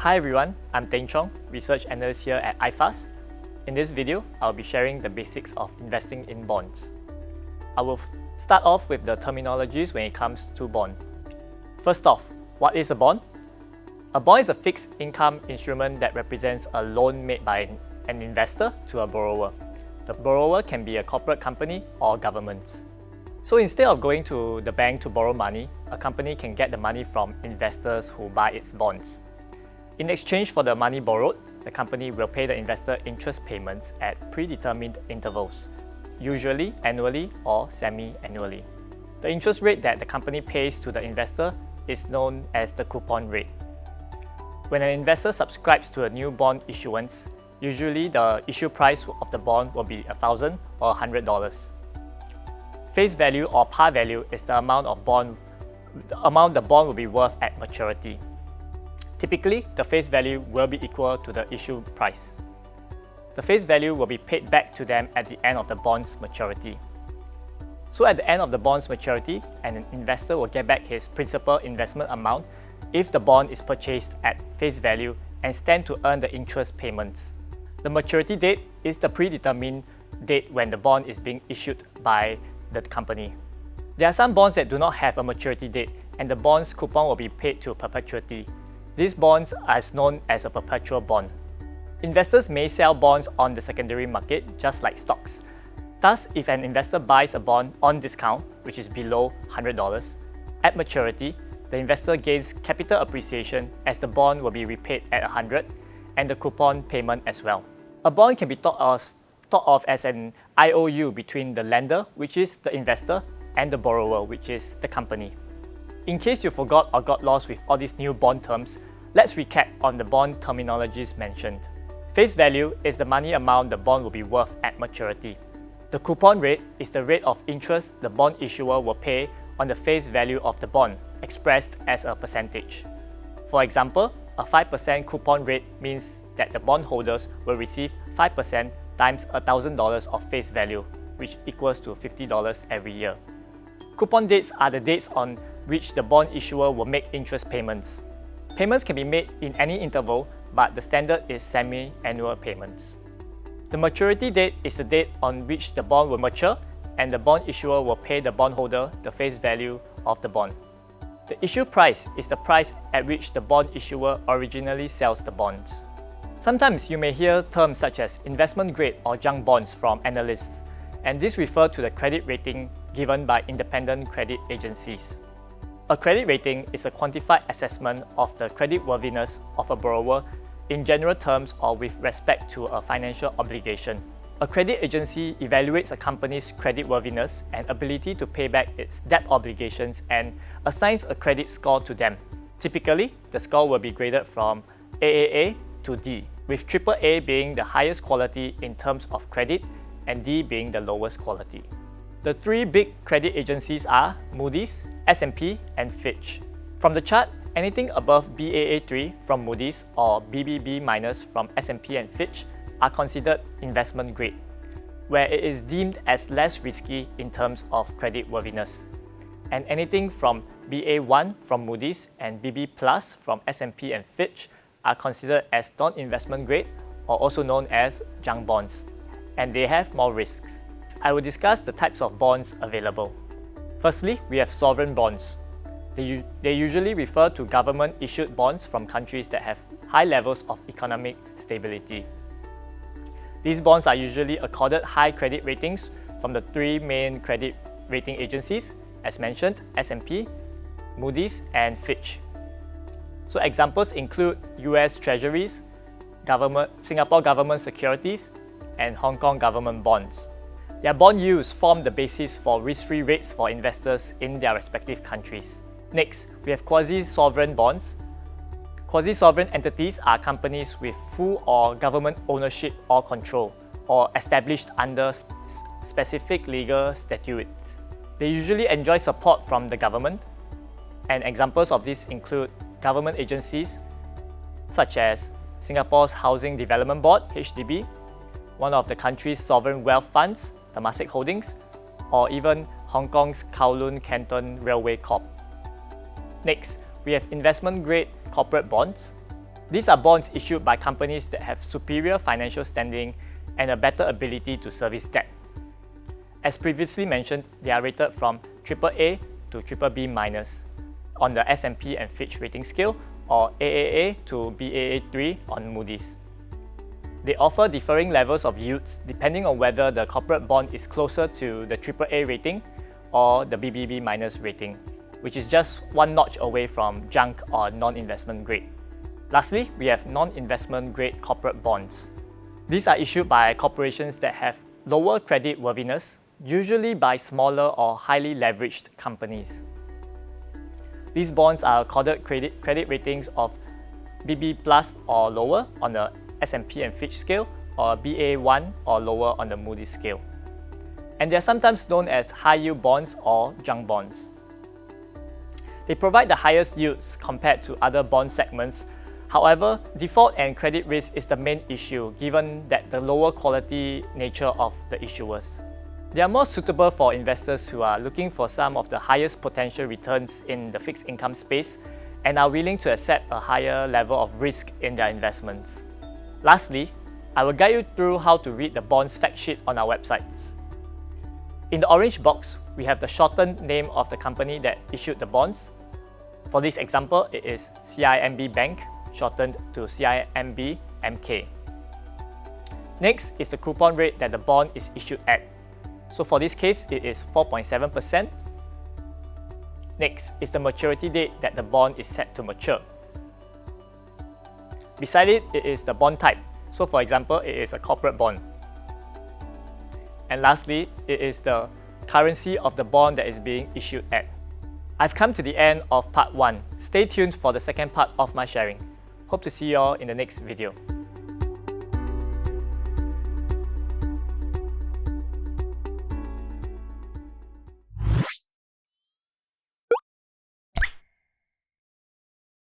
Hi everyone, I'm Teng Chong, Research Analyst here at iFAST. In this video, I'll be sharing the basics of investing in bonds. I will start off with the terminologies when it comes to bond. First off, what is a bond? A bond is a fixed income instrument that represents a loan made by an investor to a borrower. The borrower can be a corporate company or governments. So instead of going to the bank to borrow money, a company can get the money from investors who buy its bonds. In exchange for the money borrowed, the company will pay the investor interest payments at predetermined intervals, usually annually or semi-annually. The interest rate that the company pays to the investor is known as the coupon rate. When an investor subscribes to a new bond issuance, usually the issue price of the bond will be $1,000 or $100. Face value or par value is the amount the bond will be worth at maturity. Typically, the face value will be equal to the issue price. The face value will be paid back to them at the end of the bond's maturity. So at the end of the bond's maturity, an investor will get back his principal investment amount if the bond is purchased at face value and stand to earn the interest payments. The maturity date is the predetermined date when the bond is being issued by the company. There are some bonds that do not have a maturity date, and the bond's coupon will be paid to perpetuity. These bonds are known as a perpetual bond. Investors may sell bonds on the secondary market just like stocks. Thus, if an investor buys a bond on discount, which is below $100, at maturity, the investor gains capital appreciation as the bond will be repaid at $100 and the coupon payment as well. A bond can be thought of as an IOU between the lender, which is the investor, and the borrower, which is the company. In case you forgot or got lost with all these new bond terms, let's recap on the bond terminologies mentioned. Face value is the money amount the bond will be worth at maturity. The coupon rate is the rate of interest the bond issuer will pay on the face value of the bond, expressed as a percentage. For example, a 5% coupon rate means that the bondholders will receive 5% times $1,000 of face value, which equals to $50 every year. Coupon dates are the dates on which the bond issuer will make interest payments. Payments can be made in any interval, but the standard is semi-annual payments. The maturity date is the date on which the bond will mature, and the bond issuer will pay the bondholder the face value of the bond. The issue price is the price at which the bond issuer originally sells the bonds. Sometimes you may hear terms such as investment grade or junk bonds from analysts, and these refer to the credit rating given by independent credit agencies. A credit rating is a quantified assessment of the creditworthiness of a borrower in general terms or with respect to a financial obligation. A credit agency evaluates a company's creditworthiness and ability to pay back its debt obligations and assigns a credit score to them. Typically, the score will be graded from AAA to D, with AAA being the highest quality in terms of credit and D being the lowest quality. The three big credit agencies are Moody's, S&P, and Fitch. From the chart, anything above Baa3 from Moody's or BBB- from S&P and Fitch are considered investment grade, where it is deemed as less risky in terms of creditworthiness. And anything from Ba1 from Moody's and BB+ from S&P and Fitch are considered as non-investment grade, or also known as junk bonds, and they have more risks. I will discuss the types of bonds available. Firstly, we have sovereign bonds. They usually refer to government-issued bonds from countries that have high levels of economic stability. These bonds are usually accorded high credit ratings from the three main credit rating agencies, as mentioned, S&P, Moody's, and Fitch. So examples include US Treasuries, Singapore government securities, and Hong Kong government bonds. Their bond yields form the basis for risk-free rates for investors in their respective countries. Next, we have quasi-sovereign bonds. Quasi-sovereign entities are companies with full or government ownership or control, or established under specific legal statutes. They usually enjoy support from the government, and examples of these include government agencies such as Singapore's Housing Development Board, HDB, one of the country's sovereign wealth funds, Temasek Holdings, or even Hong Kong's Kowloon Canton Railway Corp. Next, we have investment-grade corporate bonds. These are bonds issued by companies that have superior financial standing and a better ability to service debt. As previously mentioned, they are rated from AAA to BBB- on the S&P and Fitch rating scale, or AAA to Baa3 on Moody's. They offer differing levels of yields depending on whether the corporate bond is closer to the AAA rating or the BBB- rating, which is just one notch away from junk or non-investment grade. Lastly, we have non-investment grade corporate bonds. These are issued by corporations that have lower credit worthiness, usually by smaller or highly leveraged companies. These bonds are accorded credit ratings of BB+ or lower on the S&P and Fitch scale, or Ba1 or lower on the Moody's scale. And they are sometimes known as high-yield bonds or junk bonds. They provide the highest yields compared to other bond segments. However, default and credit risk is the main issue given that the lower quality nature of the issuers. They are more suitable for investors who are looking for some of the highest potential returns in the fixed income space and are willing to accept a higher level of risk in their investments. Lastly, I will guide you through how to read the bonds fact sheet on our websites. In the orange box, we have the shortened name of the company that issued the bonds. For this example, it is CIMB Bank, shortened to CIMB MK. Next is the coupon rate that the bond is issued at. So for this case, it is 4.7%. Next is the maturity date that the bond is set to mature. Beside it, it is the bond type. So for example, it is a corporate bond. And lastly, it is the currency of the bond that is being issued at. I've come to the end of part 1. Stay tuned for the second part of my sharing. Hope to see you all in the next video.